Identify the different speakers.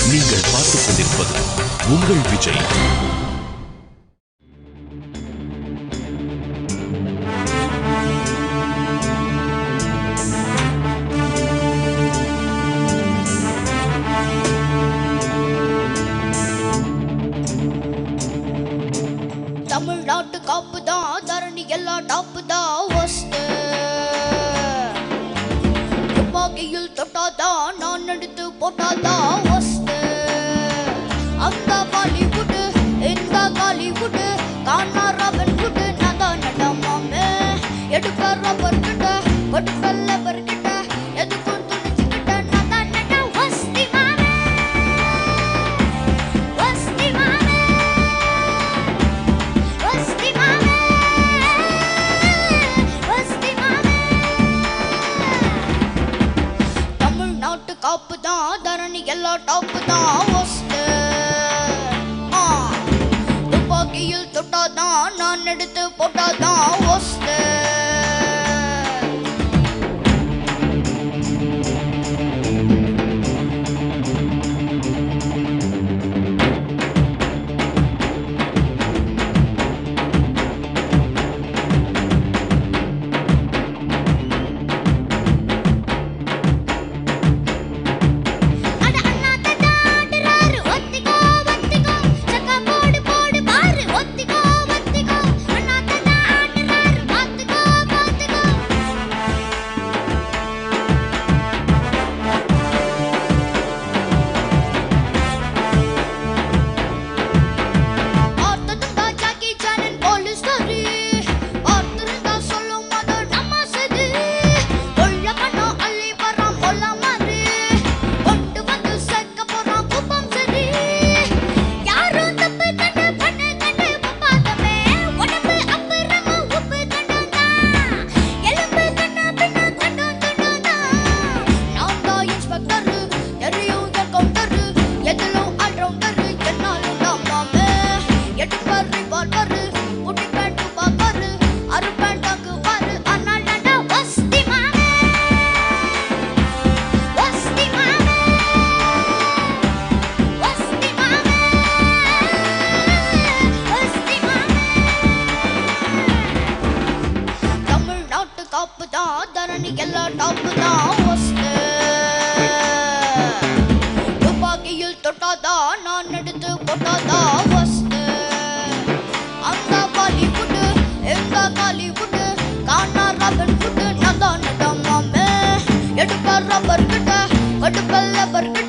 Speaker 1: நீங்கள் பார்த்துக் கொண்டிருப்பது உங்கள் விஜய்.
Speaker 2: தமிழ்நாட்டு காப்பு தான், தரணி எல்லா டாப்பு தான் வஸ்து. துப்பாக்கியில் தொட்டாதான், நான் எடுத்து போட்டாதான் வஸ்து. அந்த பாலிவுட் இந்த காலிவுட், காணா ராபன் குட், நான் தான் நடமாமே. எடுப்ப ரப்பர் கிட்ட கொடுப்பல்ல பர்கிட்ட, எதுக்கும் துணிச்சுக்கிட்ட நான் தான் நட வஸ்தி மாமே. வஸ்தி மாமே, வஸ்தி மாமே, வஸ்தி மாமே. தமிழ்நாட்டு காப்பு தான், தரணி எல்லா டாப்பு தான் வஸ்து. துப்பாக்கியில் தொட்டாதான், நான் எடுத்து போட்டாதான் வஸ்து. காப்பு தான், தரணி எல்லா டாப்பு தான் வஸ்து. துப்பாக்கியில் தொட்டாதான், நான் எடுத்து போட்டாதான் வஸ்து. அந்த பாலிவுட் இந்த காலிவுட், காணா ராபன் குட், நான் தான் நடமாமே. எடுப்ப ரப்பர் கிட்ட கொடுப்பல்ல பர்கிட்ட,